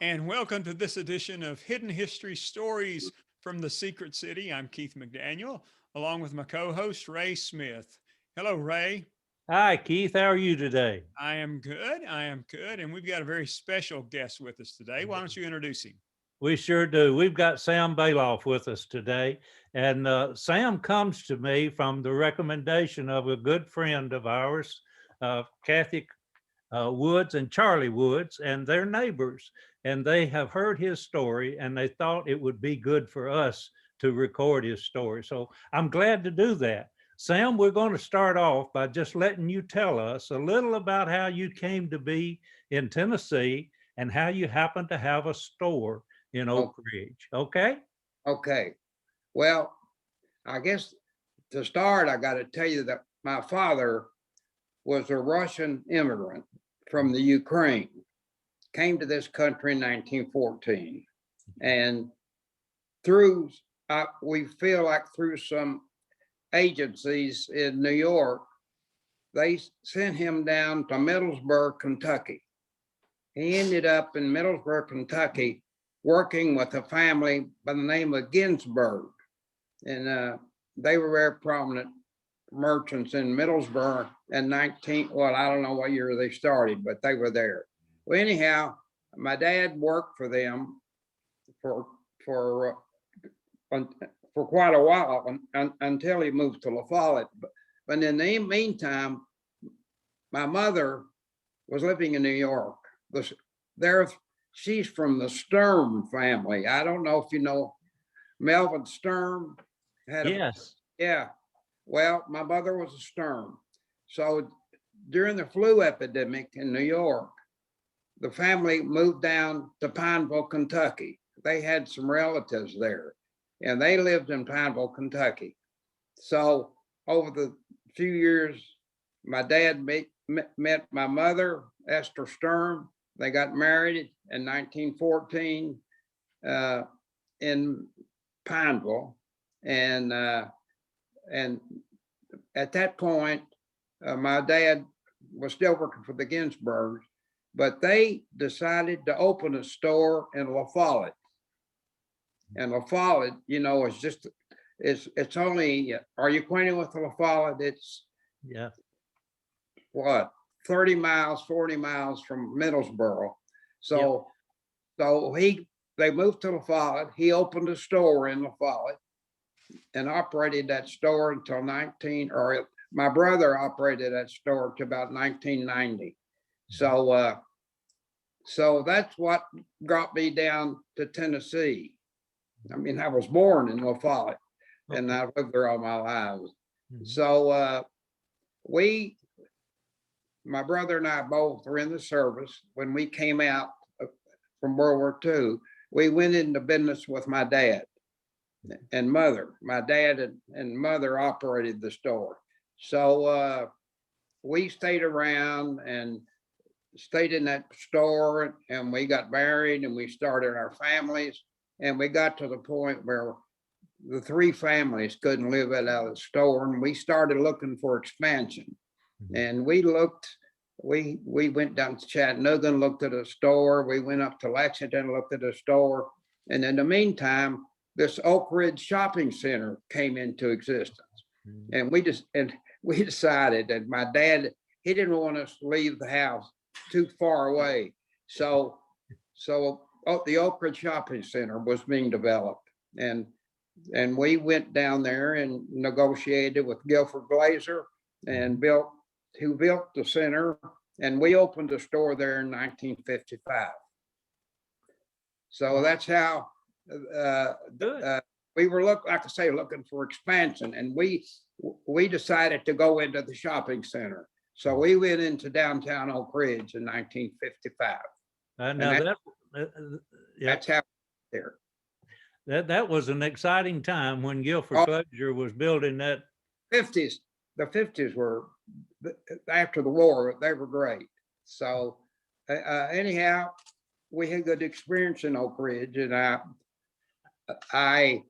And welcome to this edition of Hidden History Stories from the Secret City. I'm Keith McDaniel, along with my co host, Ray Smith. Hello, Ray. Hi, Keith. How are you today? I am good. I am good. And we've got a very special guest with us today. Why don't you introduce him? We sure do. We've got Sam Balloff with us today. And Sam comes to me from the recommendation of a good friend of ours, Kathy Woods and Charlie Woods, and their neighbors. And they have heard his story and they thought it would be good for us to record his story. So I'm glad to do that. Sam, we're going to start off by just letting you tell us a little about how you came to be in Tennessee and how you happen to have a store in Oh, Oak Ridge. Okay? okay. Well, I guess to start, I got to tell you that my father was a Russian immigrant from the Ukraine, came to this country in 1914. And through, we feel like through some agencies in New York, they sent him down to Middlesbrough, Kentucky. He ended up in Middlesbrough, Kentucky, working with a family by the name of Ginsburg. And they were very prominent merchants in Middlesbrough in well, I don't know what year they started, but they were there. Well, anyhow, my dad worked for them for for for quite a while until he moved to La Follette. But in the meantime, my mother was living in New York. There, she's from the Sturm family. I don't know if you know Melvin Sturm. Yes. Yeah. Well, my mother was a Sturm. So during the flu epidemic in New York, the family moved down to Pineville, Kentucky. They had some relatives there, and they lived in Pineville, Kentucky. So over the few years, my dad met my mother, Esther Sturm. They got married in 1914 in Pineville, and at that point, my dad was still working for the Ginsburgs, but they decided to open a store in La Follette. And La Follette, is just it's only. Are you acquainted with La Follette? It's Yeah. what 30 miles, 40 miles from Middlesbrough. So they moved to La Follette. He opened a store in La Follette and operated that store until my brother operated that store to about 1990. So that's what got me down to Tennessee. I mean, I was born in La Follette and I lived there all my life. Mhm. So my brother and I both were in the service. When we came out from World War II, we went into business with my dad and mother. My dad and mother operated the store. So we stayed around and stayed in that store, and we got married and we started our families. And we got to the point where the three families couldn't live out of the store, and we started looking for expansion. And we went down to Chattanooga and looked at a store. We went up to Lexington and looked at a store. And in the meantime, this Oak Ridge shopping center came into existence. And we decided that my dad, he didn't want us to leave the house too far away. So the Oak Ridge Shopping Center was being developed. And we went down there and negotiated with Guilford Glazer and who built the center, and we opened a store there in 1955. So that's how we were looking for expansion, and we decided to go into the shopping center. So we went into downtown Oak Ridge in 1955. That's how there. That was an exciting time when Guilford Glazer was building that. 50s. The 50s were after the war. They were great. So anyhow, we had good experience in Oak Ridge, and I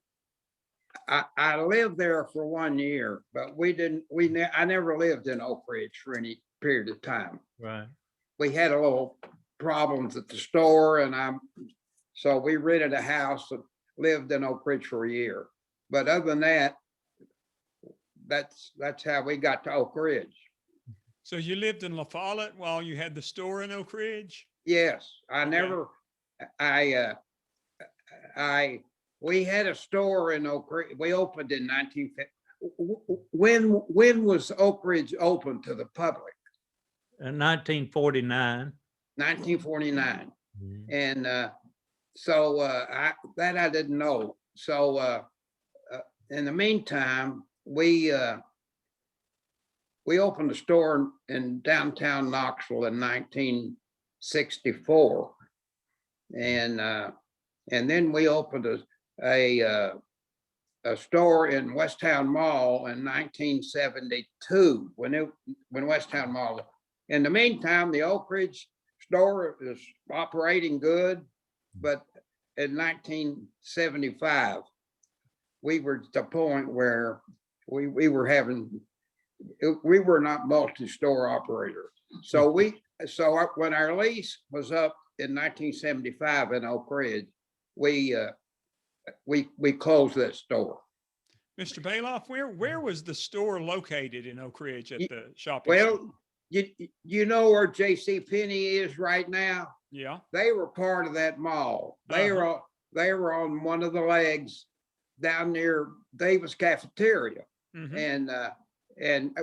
lived there for 1 year, but I never lived in Oak Ridge for any period of time. Right. We had a little problems at the store, and so we rented a house and lived in Oak Ridge for a year. But other than that, that's how we got to Oak Ridge. So you lived in La Follette while you had the store in Oak Ridge? Yes, I Okay. never, we had a store in Oak Ridge. We opened in 1950. When was Oak Ridge open to the public? In 1949. 1949. Mhm. And so that I didn't know. So in the meantime, we opened a store in downtown Knoxville in 1964, and then we opened a store in Westtown Mall in 1972 when Westtown Mall. In the meantime, the Oak Ridge store is operating good, but in 1975, we were at the point where we were not multi-store operator. So when our lease was up in 1975 in Oak Ridge, we closed that store. Mr. Balloff, where was the store located in Oak Ridge at the shopping Well, center? you know where J.C. Penney is right now? Yeah. They were part of that mall. They were on one of the legs down near Davis Cafeteria. Mhm. And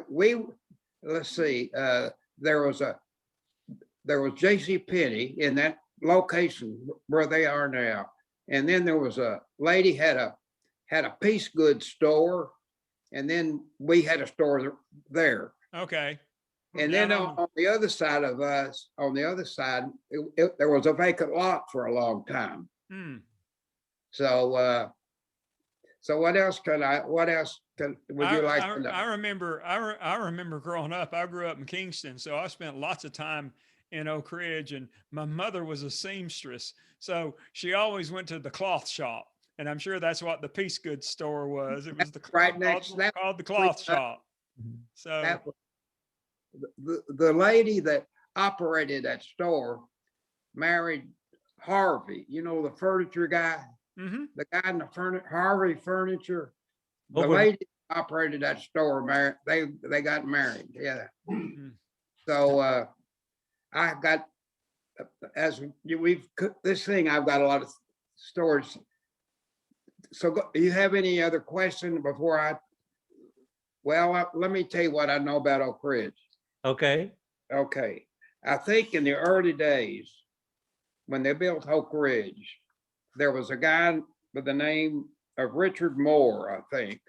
let's see, there was J.C. Penney in that location where they are now. And then there was a lady had a piece goods store, and then we had a store there. Okay. And then on the other side of us, there was a vacant lot for a long time. So what else would you like to know? I remember growing up. I grew up in Kingston, so I spent lots of time in Oak Ridge, and my mother was a seamstress, so she always went to the cloth shop, and I'm sure that's what the piece goods store was. It was called the cloth shop. So that was, the lady that operated that store married Harvey, the furniture guy, the guy in the Harvey Furniture. The lady operated that store, they got married. Yeah. So I got, I've got a lot of stories. So do you have any other question before let me tell you what I know about Oak Ridge. Okay. Okay. I think in the early days, when they built Oak Ridge, there was a guy by the name of Richard Moore, I think,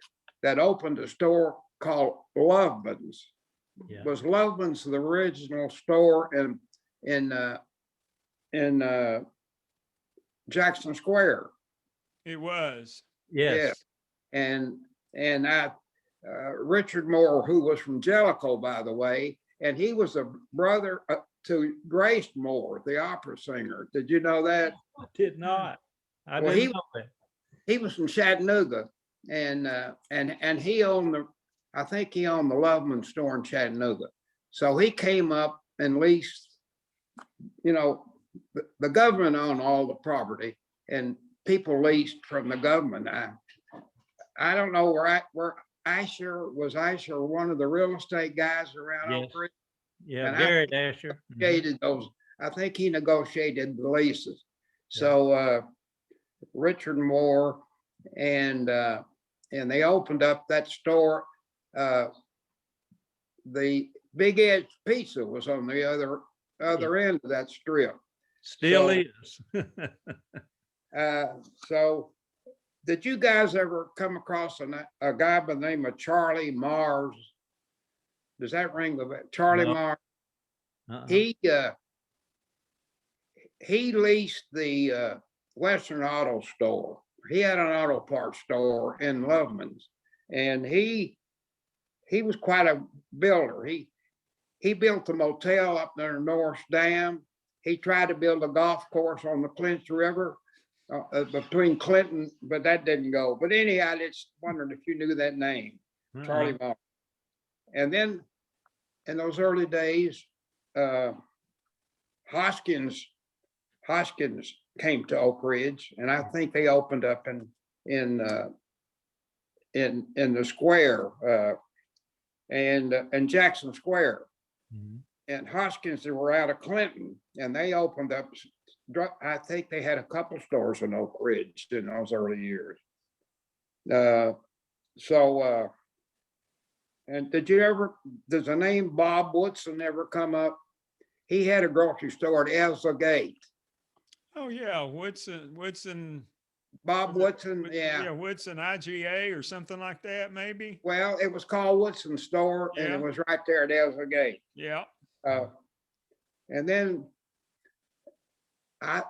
that opened a store called Loveman's. Yeah. Was Loveman's the original store in Jackson Square? it was. Yes. Yeah. And Richard Moore, who was from Jellicoe, by the way, and he was a brother to Grace Moore, the opera singer. Did you know that? I did not. I Well, didn't know that. He was from Chattanooga, and he owned I think he owned the Loveman store in Chattanooga. So he came up and leased, the government owned all the property, and people leased from the government. I don't know where Asher was one of the real estate guys around Yes. Oak Ridge. Yeah, And Garrett Asher. Mhm. Negotiated those. I think he negotiated the leases. So Richard Moore and they opened up that store. The Big Edge Pizza was on the other end of that strip. Still So- is. So did you guys ever come across a guy by the name of Charlie Mars? Does that ring the bell? Charlie No. Mars? Uh-uh. He leased the Western Auto Store. He had an auto parts store in Loveman's, and he was quite a builder. He built a motel up there in Norris Dam. He tried to build a golf course on the Clinch River between Clinton, but that didn't go. But anyhow, I just wondered if you knew that name, Charlie Mars. And then in those early days, Hoskins came to Oak Ridge, and I think they opened up in the square and Jackson Square. Mhm. And Hoskins, they were out of Clinton, and they opened up. I think they had a couple stores in Oak Ridge in those early years. And does the name Bob Woodson ever come up? He had a grocery store at Elsa Gate. Oh yeah, Woodson. Bob Woodson, Yeah, yeah. Woodson IGA or something like that, maybe. Well, it was called Woodson Store, and Yeah. it was right there at Elsa Gate. Yeah. And then I'm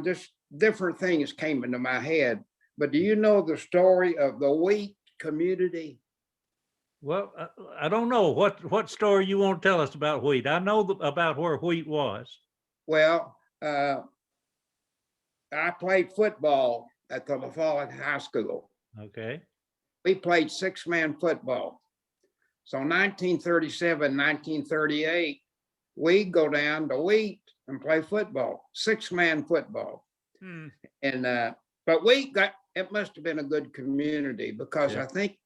just different things came into my head. But do you know the story of the wheat community? Well, I don't know what story you want to tell us about wheat. I know about where wheat was. Well, I played football at the La Follette High School. Okay. We played 6-man football. So 1937, 1938, we'd go down to Wheat and play football, 6-man football. Hmm. And but it must have been a good community, because I think,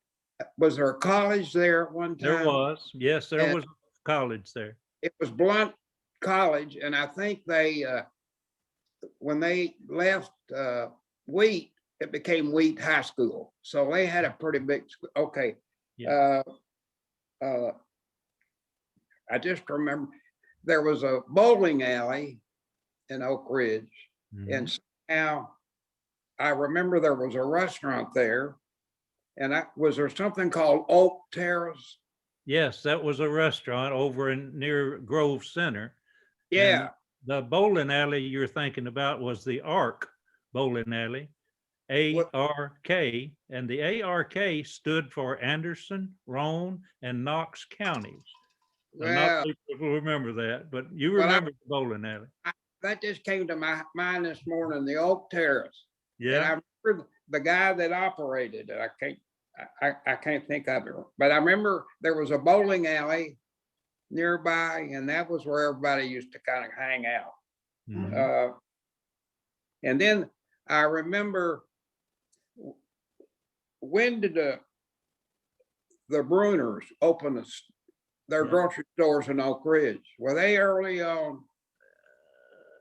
was there a college there at one time? There was, yes, there was college there. It was Blunt College, and I think they when they left Wheat, it became Wheat High School. So they had a pretty big, okay. Yeah. I just remember there was a bowling alley in Oak Ridge, and somehow I remember there was a restaurant there, and was there something called Oak Terrace? Yes, that was a restaurant over near Grove Center. Yeah. And the bowling alley you're thinking about was the Ark Bowling Alley, ARK, and the ARK stood for Anderson, Roane, and Knox counties. Well, not people remember that, but you remember the bowling alley. That just came to my mind this morning, the Oak Terrace. Yeah. And I remember the guy that operated it. I can't think of it, but I remember there was a bowling alley nearby, and that was where everybody used to kind of hang out. Mhm. And then I remember, when did the Bruners open their grocery stores in Oak Ridge? Were they early on?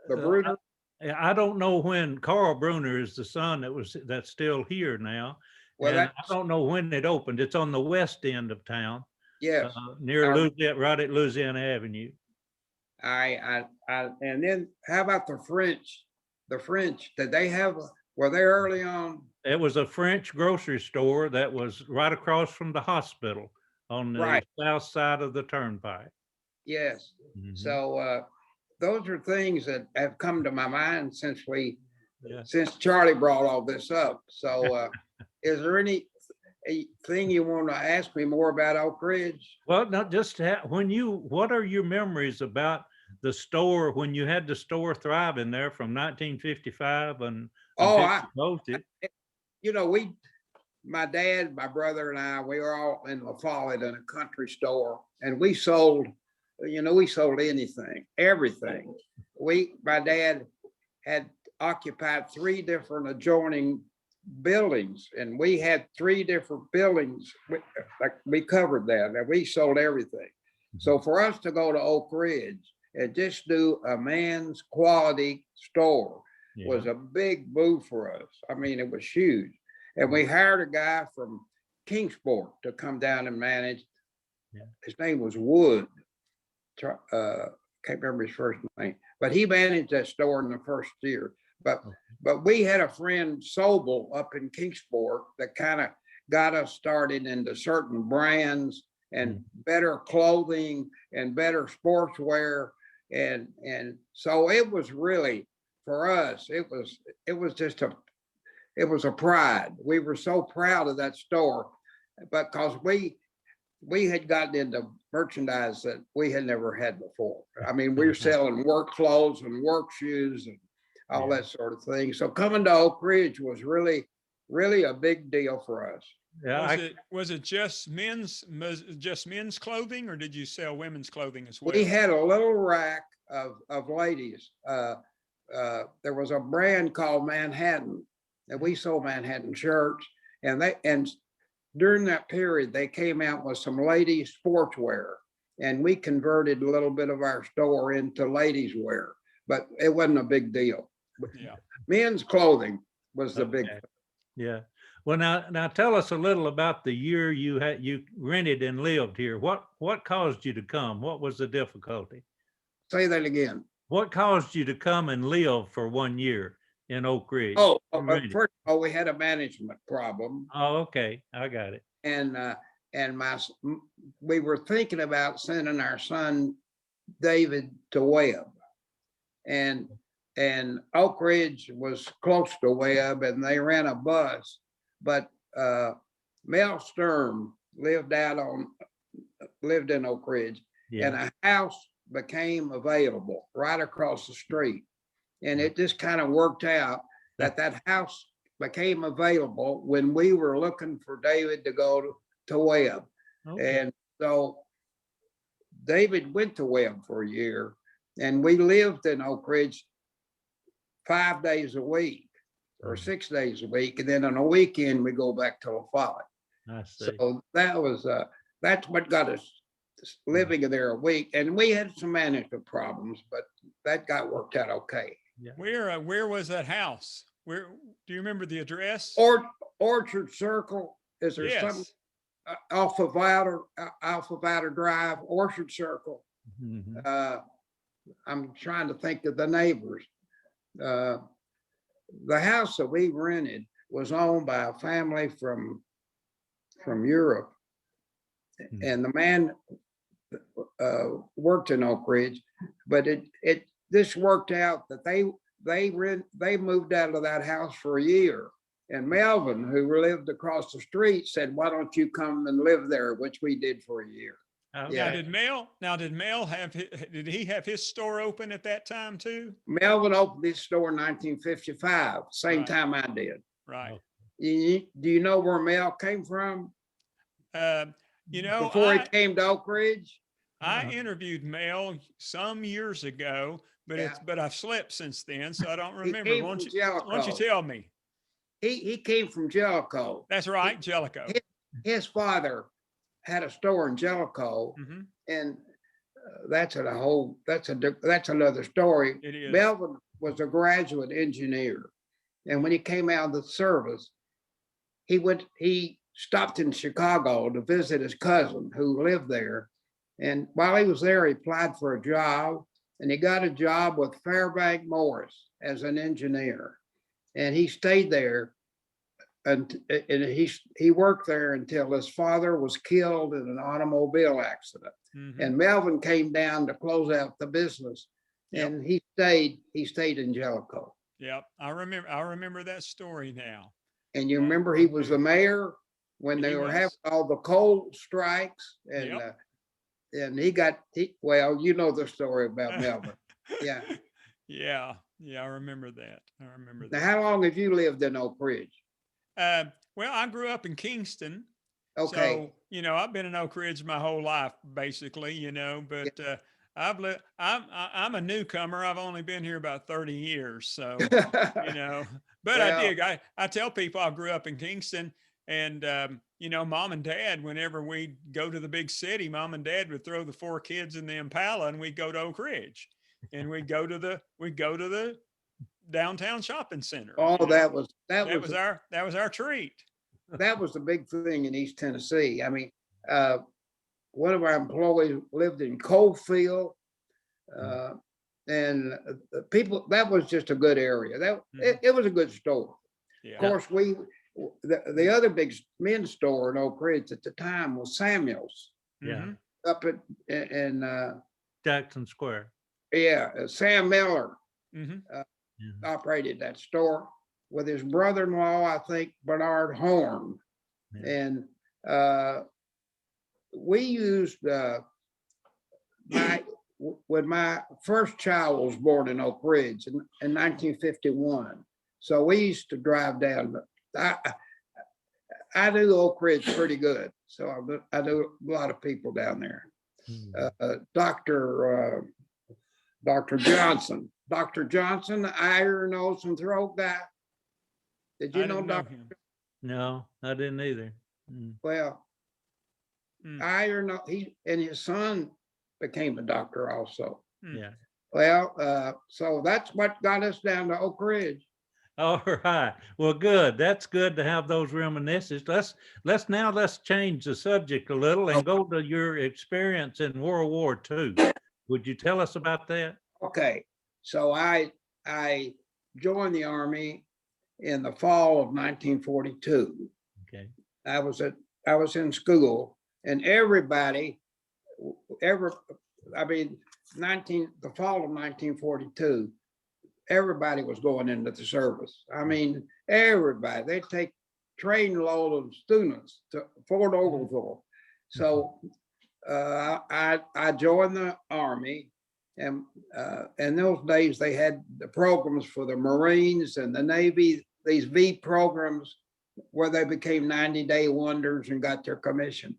The Bruners? I don't know when. Carl Bruner is the son that's still here now. Well, and I don't know when it opened. It's on the west end of town. Yes. Near Louisiana, right at Louisiana Avenue. And then how about the French? The French, did they were they early on? It was a French grocery store that was right across from the hospital on the south side of the turnpike. Yes. Mhm. So those are things that have come to my mind since Yeah. since Charlie brought all this up. So is there anything you want to ask me more about Oak Ridge? Well, not just what are your memories about the store when you had the store thriving there from 1955 and until you closed it? My dad, my brother, and I, we were all in La Follette in a country store, and we sold anything, everything. My dad had occupied 3 different adjoining buildings, and we had 3 different buildings. We covered that, and we sold everything. So for us to go to Oak Ridge and just do a man's quality store was a big move for us. I mean, it was huge. And we hired a guy from Kingsport to come down and manage. His name was Wood. Can't remember his first name, but he managed that store in the first year. But we had a friend, Sobel, up in Kingsport, that kind of got us started into certain brands and better clothing and better sportswear. And so it was really, for us, it was just it was a pride. We were so proud of that store, because we had gotten into merchandise that we had never had before. I mean, we were selling work clothes and work shoes and all that sort of thing. So coming to Oak Ridge was really, really a big deal for us. Yeah, was it just men's clothing, or did you sell women's clothing as well? We had a little rack of ladies. There was a brand called Manhattan, and we sold Manhattan shirts, and during that period, they came out with some ladies sportswear, and we converted a little bit of our store into ladies wear, but it wasn't a big deal. Yeah. Men's clothing was the big. Okay. Yeah. Well, now tell us a little about the year you rented and lived here. What caused you to come? What was the difficulty? Say that again. What caused you to come and live for 1 year in Oak Ridge? Oh, Rented. first of all, we had a management problem, Oh, okay. I got it. and we were thinking about sending our son David to Webb, and Oak Ridge was close to Webb, and they ran a bus, but Mel Sturm lived in Oak Ridge, Yeah. and a house became available right across the street, and it just kind of worked out that house became available when we were looking for David to go to Webb. Okay. And so David went to Webb for a year, and we lived in Oak Ridge 5 days a week or 6 days a week. And then on a weekend, we go back to LaFollette. I see. So that's what got us living there a week. And we had some management problems, but that got worked out okay. Yeah. Where was that house? Where do you remember the address? Orchard Circle, is there something Yes. off of Outer Drive, Orchard Circle? Mhm. I'm trying to think of the neighbors. The house that we rented was owned by a family from Europe, and the man worked in Oak Ridge, but this worked out that they moved out of that house for a year. And Melvin, who lived across the street, said, "Why don't you come and live there?" Which we did for a year. Okay. Yeah. Did Mel did he have his store open at that time too? Melvin opened his store in 1955, same Right. time I did. Right. Do you know where Mel came from before he came to Oak Ridge? I interviewed Mel some years ago, but I've slept since then, so I don't remember. came Why from don't you Jellicoe. tell me? He came from Jellicoe. That's right, Jellicoe. His father had a store in Jellicoe, Mhm. and that's another story. It is. Melvin was a graduate engineer, and when he came out of the service, he stopped in Chicago to visit his cousin who lived there. And while he was there, he applied for a job, and he got a job with Fairbank Morris as an engineer. And he stayed there, and he worked there until his father was killed in an automobile accident. Mhm. And Melvin came down to close out the business, Yep. and he stayed in Jellicoe. Yep, I remember that story now. And you remember he was the mayor when He they were was. having all the coal strikes, and Yep. and well, you know the story about Melvin. Yeah. Yeah, I remember that. Now, how long have you lived in Oak Ridge? Well, I grew up in Kingston. Okay. So, I've been in Oak Ridge my whole life, basically, but I'm a newcomer. I've only been here about 30 years. So, but Well, I tell people I grew up in Kingston, and, mom and dad, whenever we go to the big city, mom and dad would throw the 4 kids in the Impala, and we'd go to Oak Ridge, and we'd go to the downtown shopping center. oh, that was That was our treat. that was the big thing in East Tennessee. I mean, one of our employees lived in Coalfield, and that was just a good area. It was a good store. Yeah. Of course, the other big men's store in Oak Ridge at the time was Samuel's. Yeah. Mhm. Up in Jackson Square. Sam Miller Mhm. operated that store with his brother-in-law, I think Bernard Horn. Yeah. And we used when my first child was born in Oak Ridge in 1951. So we used to drive down. I knew Oak Ridge pretty good, so I knew a lot of people down there. Mhm. Dr. Johnson. Dr. Johnson, the ear, nose, and throat guy. Did you I know didn't know Dr.? him. No, I didn't either. Mm. Well, Mm. ear, no, he and his son became a doctor also. Mm. Yeah. Well, so that's what got us down to Oak Ridge. All right. Well, good. That's good to have those reminiscences. Let's change the subject a little and go to your experience in World War II. Would you tell us about that? Okay, so I joined the Army in the fall of 1942. Okay. I was in school, and everybody, the fall of 1942, everybody was going into the service. I mean, everybody. They take train load of students to Fort Oglethorpe. So I joined the Army, and in those days they had the programs for the Marines and the Navy. These V programs where they became 90-day wonders and got their commission.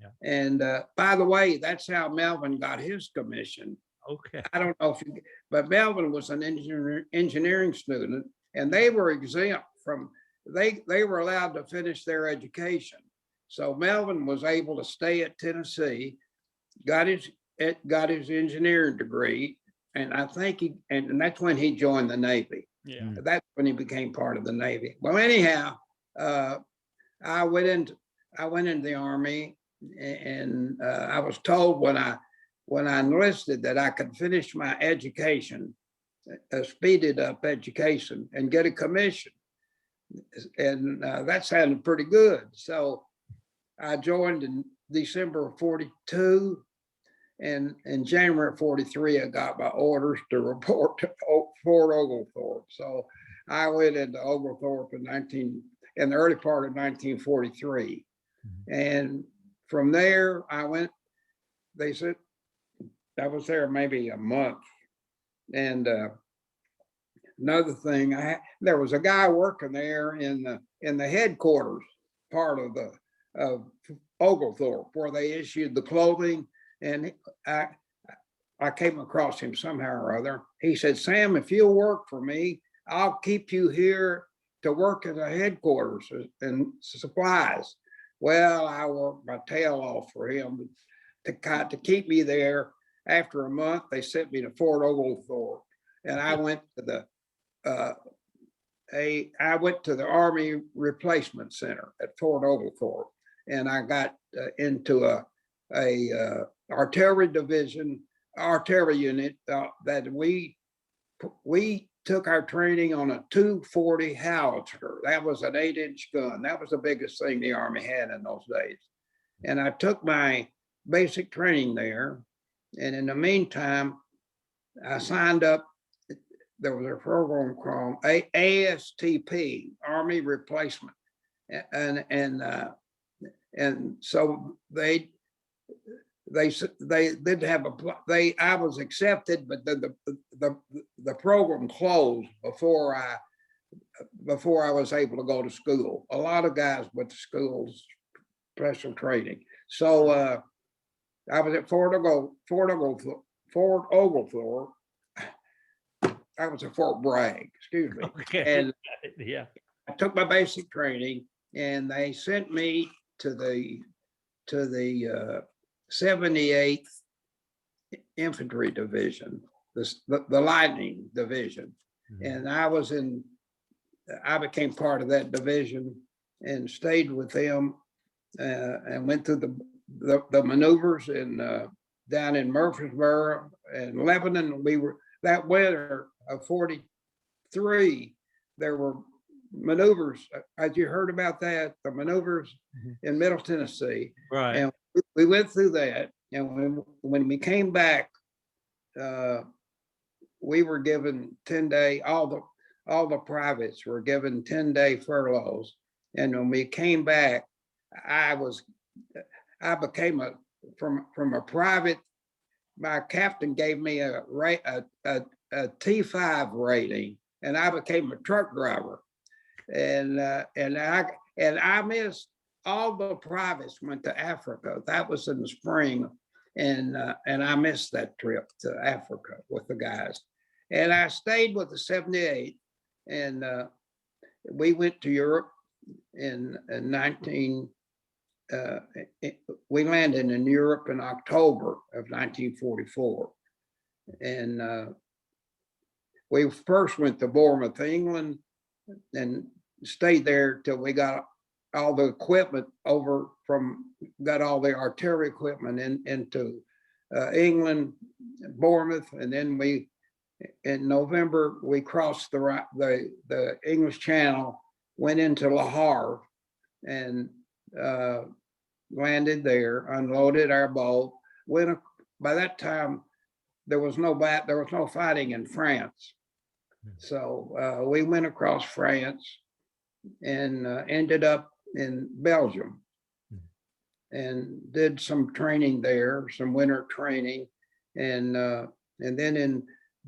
Yeah. And by the way, that's how Melvin got his commission. Okay. I don't know if you, but Melvin was an engineering student, and they were exempt from, they were allowed to finish their education. So Melvin was able to stay at Tennessee, got his engineering degree, and I think and that's when he joined the Navy. Yeah. Mm. That's when he became part of the Navy. Well, anyhow, I went into the Army, and I was told when I enlisted that I could finish my education, a speeded up education, and get a commission. And that sounded pretty good. So I joined in December of 42. And in January of 43, I got my orders to report to Fort Oglethorpe. So I went into Oglethorpe in the early part of 1943. And from there, they said, I was there maybe a month. And another thing, there was a guy working there in the headquarters part of Oglethorpe, where they issued the clothing. And I came across him somehow or other. He said, "Sam, if you'll work for me, I'll keep you here to work at the headquarters and supplies." Well, I worked my tail off for him to keep me there. After a month, they sent me to Fort Oglethorpe, and I went to the Army Replacement Center at Fort Oglethorpe, and I got into a artillery unit that we took our training on a 240 howitzer. That was an 8-inch gun. That was the biggest thing the Army had in those days. And I took my basic training there. And in the meantime, I signed up. There was a program called ASTP, Army Replacement, and so they didn't have I was accepted, but the program closed before I was able to go to school. A lot of guys went to schools, special training. So I was at Fort Oglethorpe. I was at Fort Bragg, excuse me. Okay. And yeah. I took my basic training, and they sent me to the 78th Infantry Division, the Lightning Division. Mhm. And I became part of that division and stayed with them and went through the maneuvers down in Murfreesboro and Lebanon. We were that winter of 43, there were maneuvers. Had you heard about that? The maneuvers in Middle Tennessee. Right. And we went through that. And when we came back, we were given 10-day, all the privates were given 10-day furloughs. And when we came back, I became from a private. My captain gave me a T5 rating, and I became a truck driver. And I missed all the privates went to Africa. That was in the spring and I missed that trip to Africa with the guys. And I stayed with the 78, and we went to Europe in 19. We landed in Europe in October of 1944, and we first went to Bournemouth, England, and stayed there till we got all the equipment got all the artillery equipment into England, Bournemouth, and then in November we crossed the English Channel, went into Le Havre, and landed there, unloaded our boat. By that time there was no fighting in France. So we went across France and ended up in Belgium and did some training there, some winter training. And then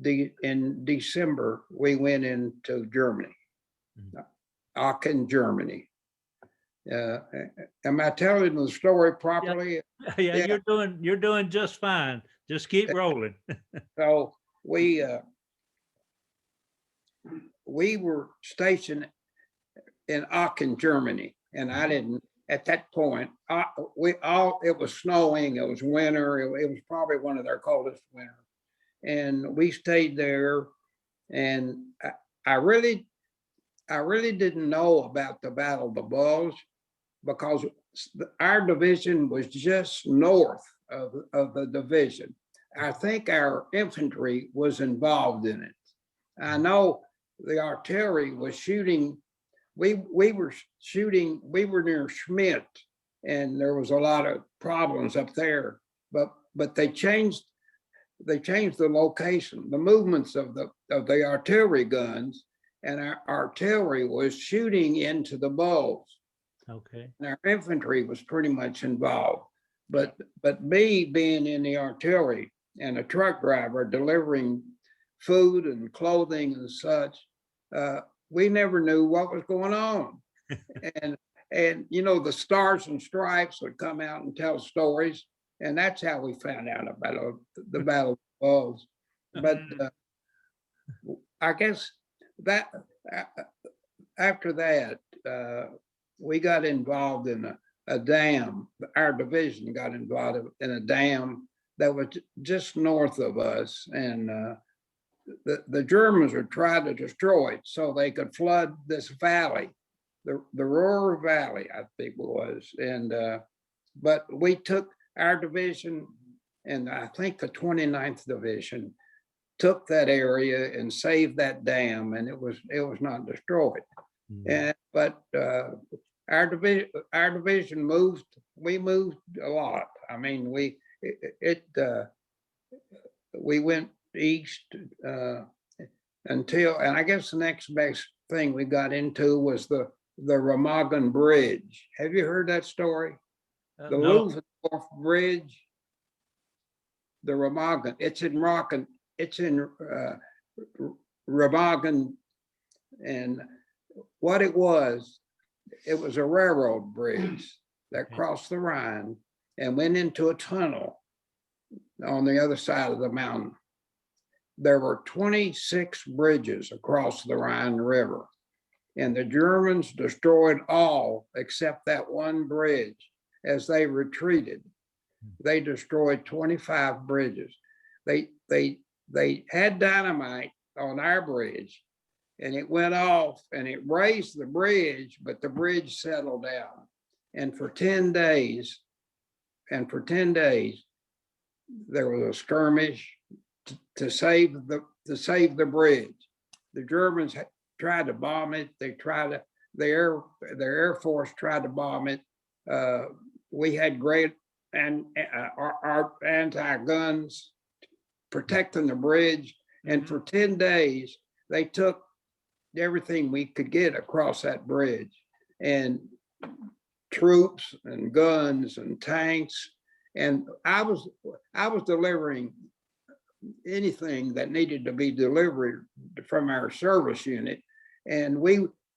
in December, we went into Germany, Aachen, Germany. Am I telling the story properly? Yeah, you're doing just fine. Just keep rolling. So we were stationed in Aachen, Germany, and I didn't at that point. It was snowing. It was winter. It was probably one of their coldest winters, and we stayed there. And I really didn't know about the Battle of the Bulge, because our division was just north of the division. I think our infantry was involved in it. I know the artillery was shooting. We were near Schmidt, and there was a lot of problems up there. But they changed the location, the movements of the artillery guns, and our artillery was shooting into the bulge. Okay. And our infantry was pretty much involved. But me being in the artillery and a truck driver delivering food and clothing and such, we never knew what was going on. and the Stars and Stripes would come out and tell stories, and that's how we found out about the Battle of the Bulge. But I guess that after that, we got involved in a dam. Our division got involved in a dam that was just north of us, and the Germans would try to destroy it so they could flood this valley, the Ruhr Valley, I think it was. And but we took our division, and I think the 29th Division took that area and saved that dam, and it was not destroyed. But our division moved. We moved a lot. I mean, we went east until, and I guess the next best thing we got into was the Remagen Bridge. Have you heard that story? The No. Ludendorff Bridge, the Remagen. It's in Remagen, and what it was a railroad bridge that crossed the Rhine and went into a tunnel on the other side of the mountain. There were 26 bridges across the Rhine River, and the Germans destroyed all except that one bridge. As they retreated, they destroyed 25 bridges. They had dynamite on our bridge, and it went off and it raised the bridge, but the bridge settled down. And for 10 days, there was a skirmish to save the bridge. The Germans tried to bomb it. The Air Force tried to bomb it. We had great our anti-guns protecting the bridge. And for 10 days, they took everything we could get across that bridge, and troops and guns and tanks. And I was delivering anything that needed to be delivered from our service unit. And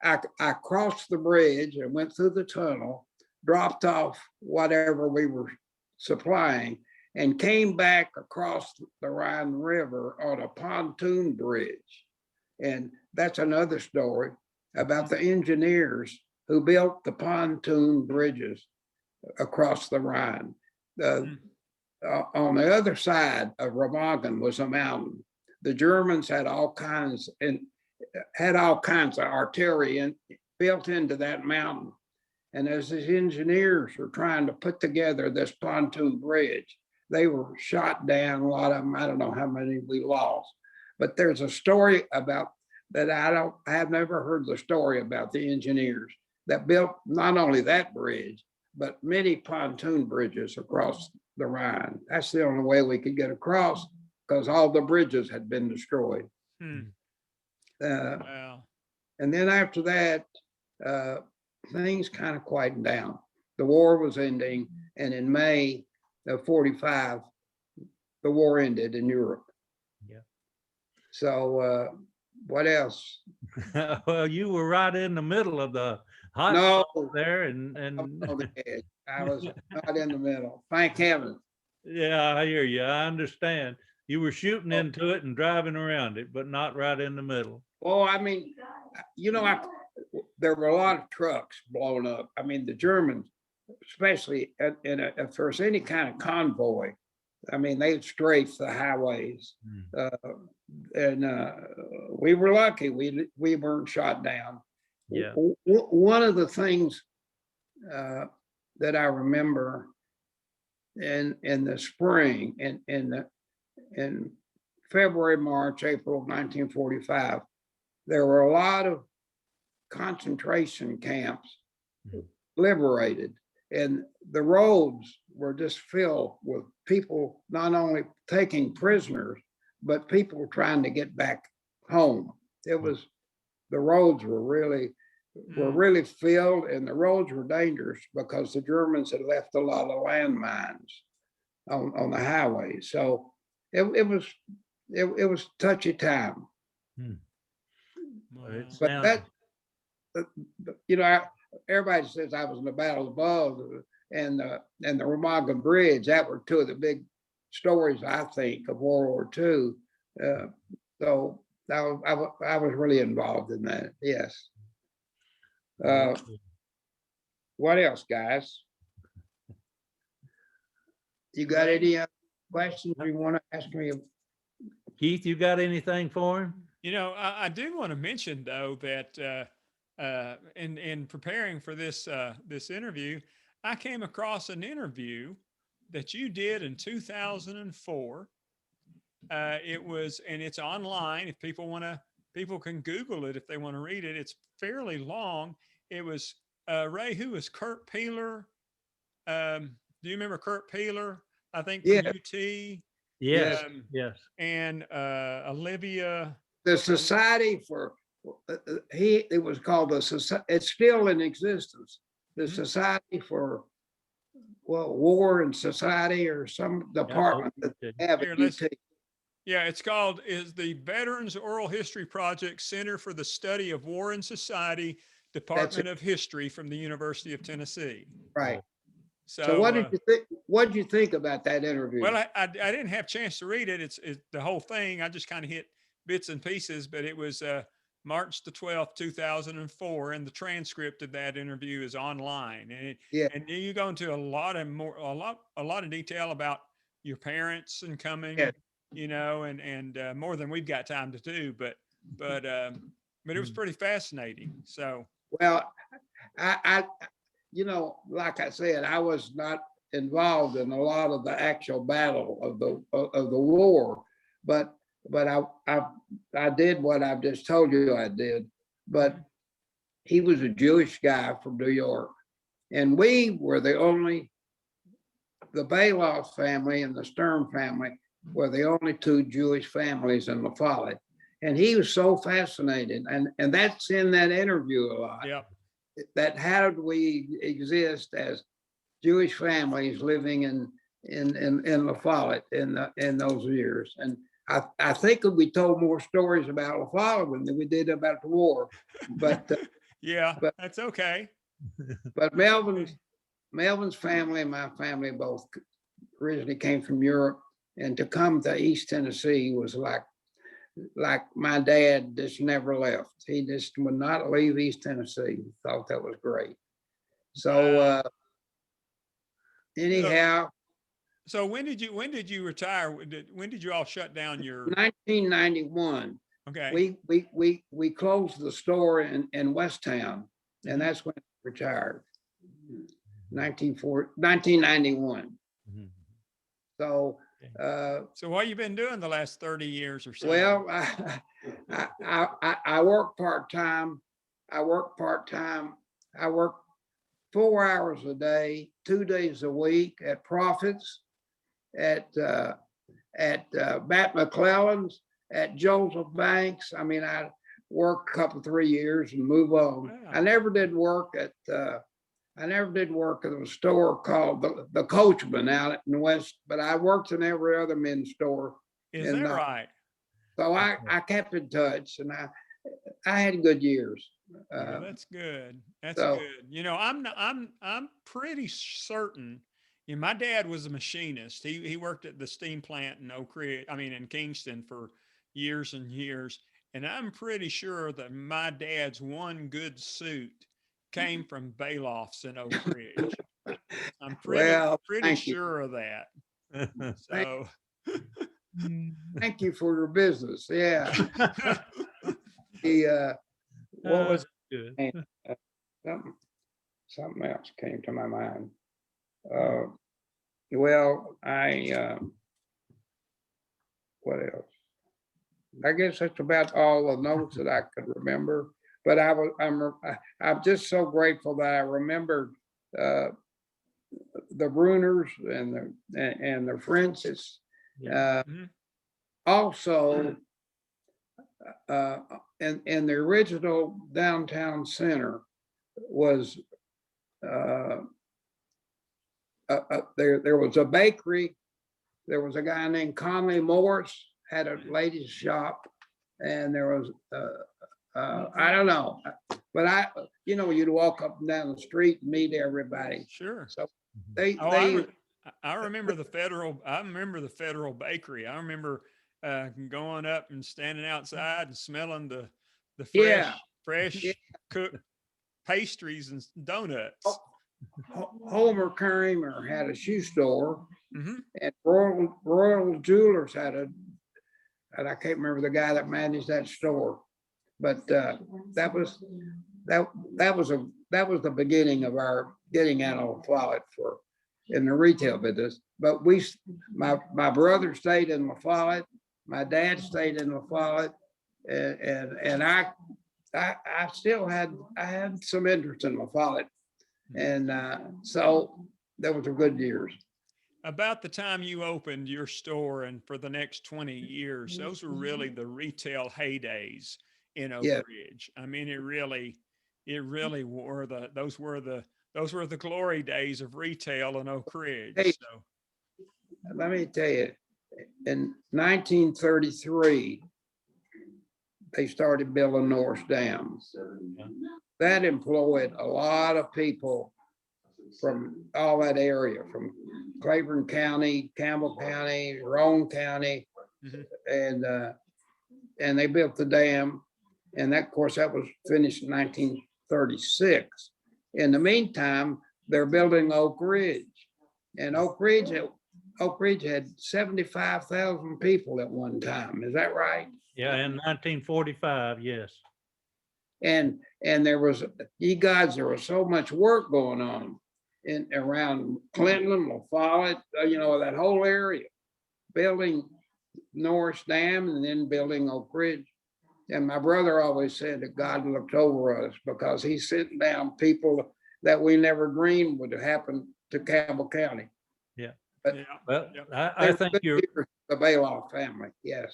I crossed the bridge and went through the tunnel, dropped off whatever we were supplying, and came back across the Rhine River on a pontoon bridge. And that's another story about the engineers who built the pontoon bridges across the Rhine. On the other side of Remagen was a mountain. The Germans had all kinds of artillery built into that mountain. And as the engineers were trying to put together this pontoon bridge, they were shot down. A lot of them, I don't know how many we lost. But there's a story about that. I have never heard the story about the engineers that built not only that bridge, but many pontoon bridges across the Rhine. That's the only way we could get across, because all the bridges had been destroyed. Wow. And then after that, things kind of quieted down. The war was ending, and in May of 45, the war ended in Europe. Yeah. So what else? Well, you were right in the middle of the hot No, spot there, and on the edge. I was not in the middle. Thank heaven. yeah, I hear you. I understand. You were shooting into it and driving around it, but not right in the middle. Well, I mean, there were a lot of trucks blown up. I mean, the Germans, especially if there's any kind of convoy, I mean, they'd strafe the highways. And we were lucky. We weren't shot down. Yeah. One of the things that I remember in the spring, in February, March, April of 1945, there were a lot of concentration camps liberated, and the roads were just filled with people not only taking prisoners, but people trying to get back home. The roads were really filled, and the roads were dangerous because the Germans had left a lot of landmines on the highway. So it was touchy time. Wow. But that, everybody says I was in the Battle of the Bulge and the Remagen Bridge. That were two of the big stories, I think, of World War II. So I was really involved in that. Yes. What else, guys? You got any questions you want to ask me? Keith, you got anything for him? I do want to mention though that in preparing for this this interview, I came across an interview that you did in 2004. It's online. If people can Google it if they want to read it. It's fairly long. It was Ray, who was Kurt Peeler? Do you remember Kurt Peeler? I think from UT. Yes. Yes. And Olivia. The Society for it was called the Society. It's still in existence. The Society for War and Society, or some department that have at UT. Yeah, it's called the Veterans Oral History Project Center for the Study of War and Society, Department of History from the University of Tennessee. Right. So what did you think? What did you think about that interview? Well, I didn't have a chance to read it. It's the whole thing. I just kind of hit bits and pieces, but it was March the 12th, 2004, and the transcript of that interview is online. And you go into a lot of detail about your parents and coming, and more than we've got time to do. But it was pretty fascinating. So well, I like I said, I was not involved in a lot of the actual battle of the war, but I did what I've just told you I did. But he was a Jewish guy from New York, and we were the Balloff family and the Stern family were the only two Jewish families in La Follette. And he was so fascinated, and that's in that interview a lot. Yeah. That how did we exist as Jewish families living in La Follette in those years? And I think we told more stories about La Follette than we did about the war. But but that's okay. But Melvin's family and my family both originally came from Europe, and to come to East Tennessee was like my dad just never left. He just would not leave East Tennessee. Thought that was great. So anyhow, so when did you retire? When did you all shut down your? 1991. Okay. We closed the store in West Town, and that's when I retired. 1991. Mhm. So So what you been doing the last 30 years or so? well, I work part-time. I work 4 hours a day, 2 days a week at Profits, at Matt McClellan's, at Joseph Banks. I mean, I work a couple, 3 years and move on. Wow. I never did work at a store called the Coachman out in the West, but I worked in every other men's store. Is that right? So I kept in touch, and I had good years. Well, that's good. That's so- good. You know, I'm pretty certain. You know, my dad was a machinist. He worked at the steam plant in Oak Ridge, I mean in Kingston for years and years. And I'm pretty sure that my dad's one good suit came from Balloff's in Oak Ridge. I'm Well, pretty thank you. sure of that. So Thank you for your business. Yeah. What was good? something else came to my mind. Well, what else? I guess that's about all the notes that I could remember. But I'm just so grateful that I remembered the Bruners and the Frenches. mhm. Also, in the original downtown center was there was a bakery. There was a guy named Conley Morris had a ladies shop, and there was I don't know, but you'd walk up and down the street and meet everybody. Sure. So I remember the Federal. I remember the Federal Bakery. I remember going up and standing outside and smelling the fresh Yeah. cooked pastries and donuts. Homer Kramer had a shoe store, Mhm. and Royal Jewelers had and I can't remember the guy that managed that store, but that was the beginning of our getting out on Follett in the retail business. But my brother stayed in La Follette, my dad stayed in La Follette, and I still had some interest in La Follette, and so that was a good years. About the time you opened your store and for the next 20 years, those were really the retail heydays in Oak Yeah. Ridge. I mean, it really were those were the glory days of retail in Oak Ridge. Hey. So Let me tell you, in 1933, they started building Norris Dam. That employed a lot of people from all that area, from Claiborne County, Campbell County, Roane County, Mhm. and they built the dam. And that, of course, that was finished in 1936. In the meantime, they're building Oak Ridge, and Oak Ridge had 75,000 people at one time. Is that right? Yeah, in 1945, yes. And there was, there was so much work going on around Clinton, La Follette, that whole area, building Norris Dam and then building Oak Ridge. And my brother always said that God looked over us because he's sitting down people that we never dreamed would happen to Campbell County. Yeah. But yeah. Well, Yep. I think you're the Balloff family. Yes.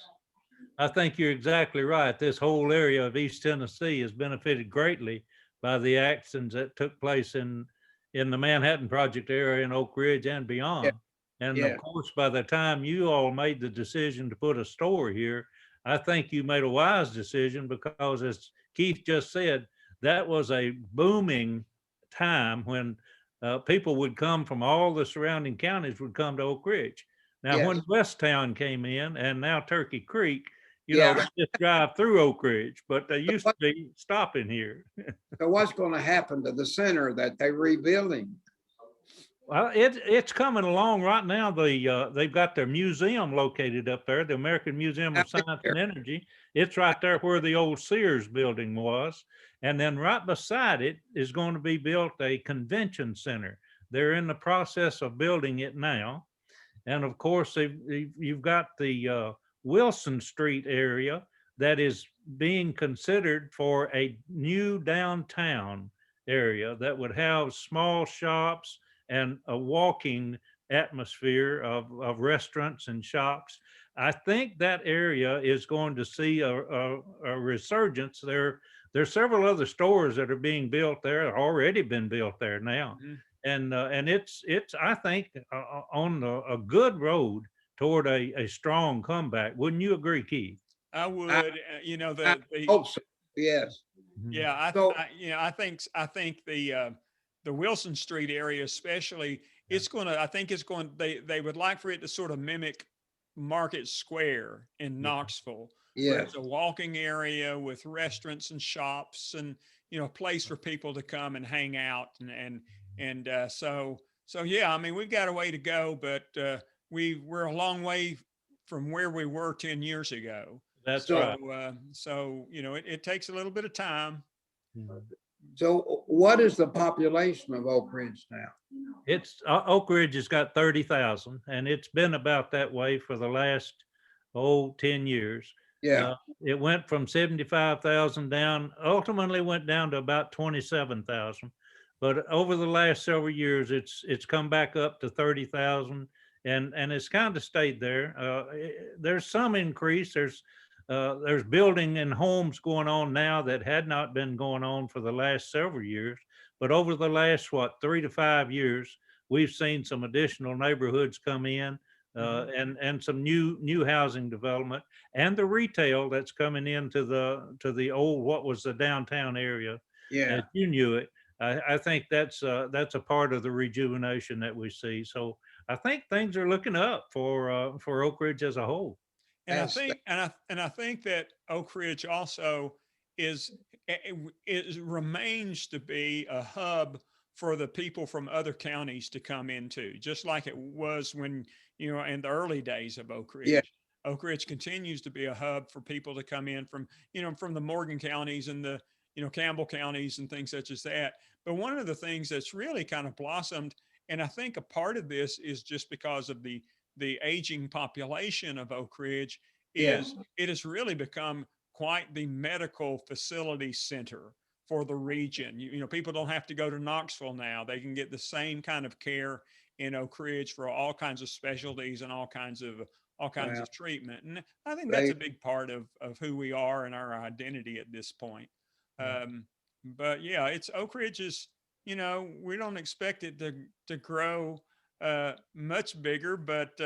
I think you're exactly right. This whole area of East Tennessee has benefited greatly by the actions that took place in the Manhattan Project area in Oak Ridge and beyond. And Yeah. of course, by the time you all made the decision to put a store here, I think you made a wise decision because, as Keith just said, that was a booming time when people would come from all the surrounding counties would come to Oak Ridge. Now, Yes. when Westtown came in and now Turkey Creek, you Yeah. know, they just drive through Oak Ridge, but they used to be stopping here. So what's going to happen to the center that they're rebuilding? Well, it's coming along right now. They've got their museum located up there, the American Museum of Science and Energy. It's right there where the old Sears building was. And then right beside it is going to be built a convention center. They're in the process of building it now. And of course, you've got the Wilson Street area that is being considered for a new downtown area that would have small shops and a walking atmosphere of restaurants and shops. I think that area is going to see a resurgence. There's several other stores that are being built there, already been built there now. Mhm. And it's I think on a good road toward a strong comeback. Wouldn't you agree, Keith? I would, you know, I the hope so. Yes. yeah, So- you know, I think the Wilson Street area, especially, it's going to. I think it's going. They would like for it to sort of mimic Market Square in Knoxville, where Yes. it's a walking area with restaurants and shops, and you know, a place for people to come and hang out, so yeah. I mean, we've got a way to go, but we're a long way from where we were 10 years ago. That's So- right. So you know, it takes a little bit of time. Mhm. So what is the population of Oak Ridge now? It's Oak Ridge has got 30,000, and it's been about that way for the last 10 years. Yeah. It went from 75,000 down, ultimately went down to about 27,000. But over the last several years, it's come back up to 30,000, and it's kind of stayed there. There's some increase. There's building and homes going on now that had not been going on for the last several years. But over the last, 3 to 5 years, we've seen some additional neighborhoods come in, and some new housing development, and the retail that's coming into the old, what was the downtown area, Yeah. as you knew it. I think that's a part of the rejuvenation that we see. So I think things are looking up for Oak Ridge as a whole. And I That's- think, and I think that Oak Ridge also is, it remains to be a hub for the people from other counties to come into, just like it was when, you know, in the early days of Oak Ridge. Yeah. Oak Ridge continues to be a hub for people to come in from, you know, from the Morgan counties and the, you know, Campbell counties and things such as that. But one of the things that's really kind of blossomed, and I think a part of this is just because of the aging population of Oak Ridge, Yeah. is it has really become quite the medical facility center for the region. You know, people don't have to go to Knoxville now. They can get the same kind of care in Oak Ridge for all kinds of specialties and all kinds of Wow. treatment. And I think that's They- a big part of who we are and our identity at this point. But yeah, it's Oak Ridge is, you know, we don't expect it to grow much bigger, but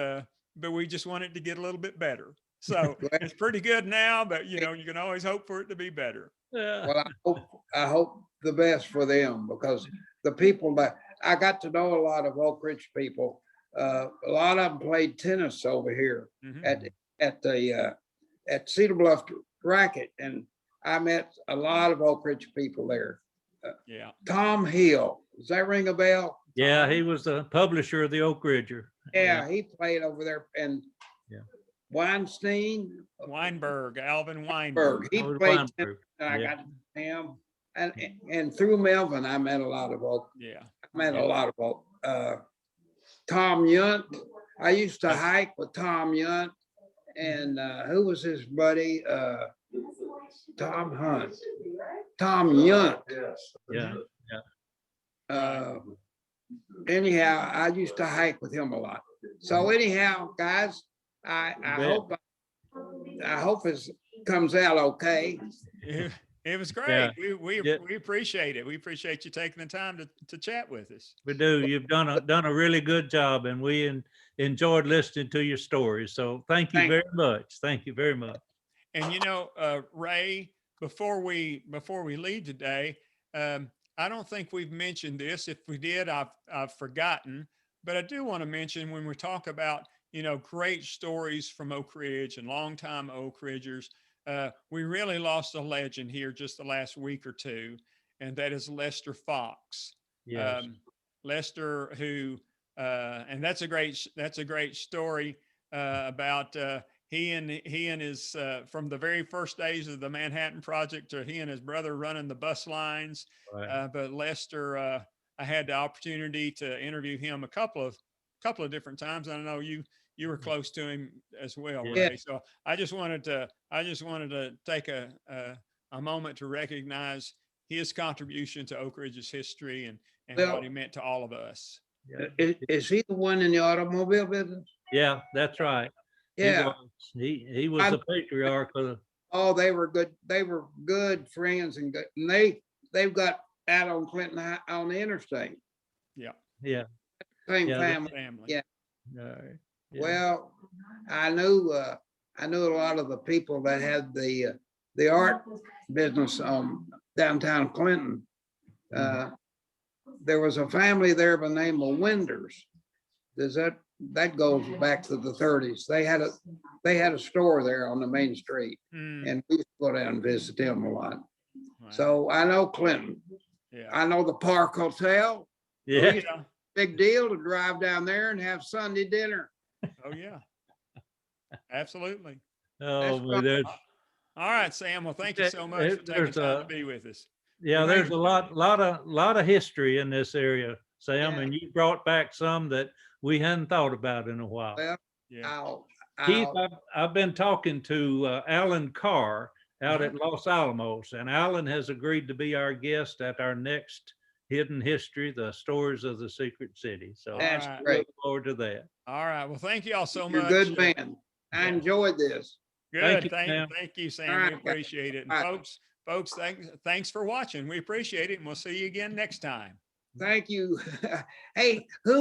we just want it to get a little bit better. So Well- it's pretty good now, but you know, you can always hope for it to be better. Yeah. Well, I hope the best for them, because the people that I got to know a lot of Oak Ridge people. A lot of them played tennis over here Mhm. at Cedar Bluff Racket, and I met a lot of Oak Ridge people there. Yeah. Tom Hill, does that ring a bell? Yeah, he was the publisher of the Oak Ridger. Yeah, he played over there, and Yeah. Weinstein, Weinberg, Alvin Berg, Weinberg. he Howard played Weinberg. tennis, and I Yeah. got to know him. And through Melvin, I met a lot of Oak. Yeah. I met a lot of Oak. Tom Yunt, I used to hike with Tom Yunt, and who was his buddy? Tom Hunt. Tom Yunt. Yeah. Anyhow, I used to hike with him a lot. So anyhow, guys, I hope it comes out okay. It was great. Yeah. We appreciate it. We appreciate you taking the time to chat with us. We do. You've done a really good job, and we enjoyed listening to your stories. So thank you Thank- very much. Thank you very much. And you know, Ray, before we leave today, I don't think we've mentioned this. If we did, I've forgotten. But I do want to mention when we talk about, great stories from Oak Ridge and longtime Oak Ridgers, we really lost a legend here just the last week or two, and that is Lester Fox. Yes. Lester, who, and that's a great story about he and his from the very first days of the Manhattan Project to he and his brother running the bus lines. Right. But Lester, I had the opportunity to interview him a couple of different times. I know you were close to him as well, Yeah. Ray. So I just wanted to take a moment to recognize his contribution to Oak Ridge's history and Well, what he meant to all of us. Yeah. Is he the one in the automobile business? Yeah, that's right. Yeah. He was the patriarch of the, Oh, they were good. They were good friends and good. And they've got out on Clinton on the interstate. Yeah. yeah. Same Yeah, family. Family. Yeah. Yeah. Well, I knew a lot of the people that had the art business downtown Clinton. There was a family there by the name of Winders. That goes back to the 30s. They had a store there on the main street, and we used to go down and visit them a lot. Wow. So I know Clinton. Yeah. I know the Park Hotel. Yeah. Yeah. Big deal to drive down there and have Sunday dinner. Oh yeah. Absolutely. Oh, That's but there's, All right, Sam. Well, thank you so much for taking there's time to be with us. yeah, Well, there's thank a lot of history in this area, Sam, Yeah. and you brought back some that we hadn't thought about in a while. Well, Yeah. Keith, I'll I've been talking to Alan Carr out Uh-huh. at Los Alamos, and Alan has agreed to be our guest at our next Hidden History, the Stories of the Secret City. So that's All right. great. look forward to that. All right. Well, thank you all so You're a much. good man. I Yeah. enjoyed this. Thank Good. you, Sam. Thank you, Sam. All We right, guys. appreciate it. And All right. folks, thanks for watching. We appreciate it. And we'll see you again next time. Thank you. Hey, who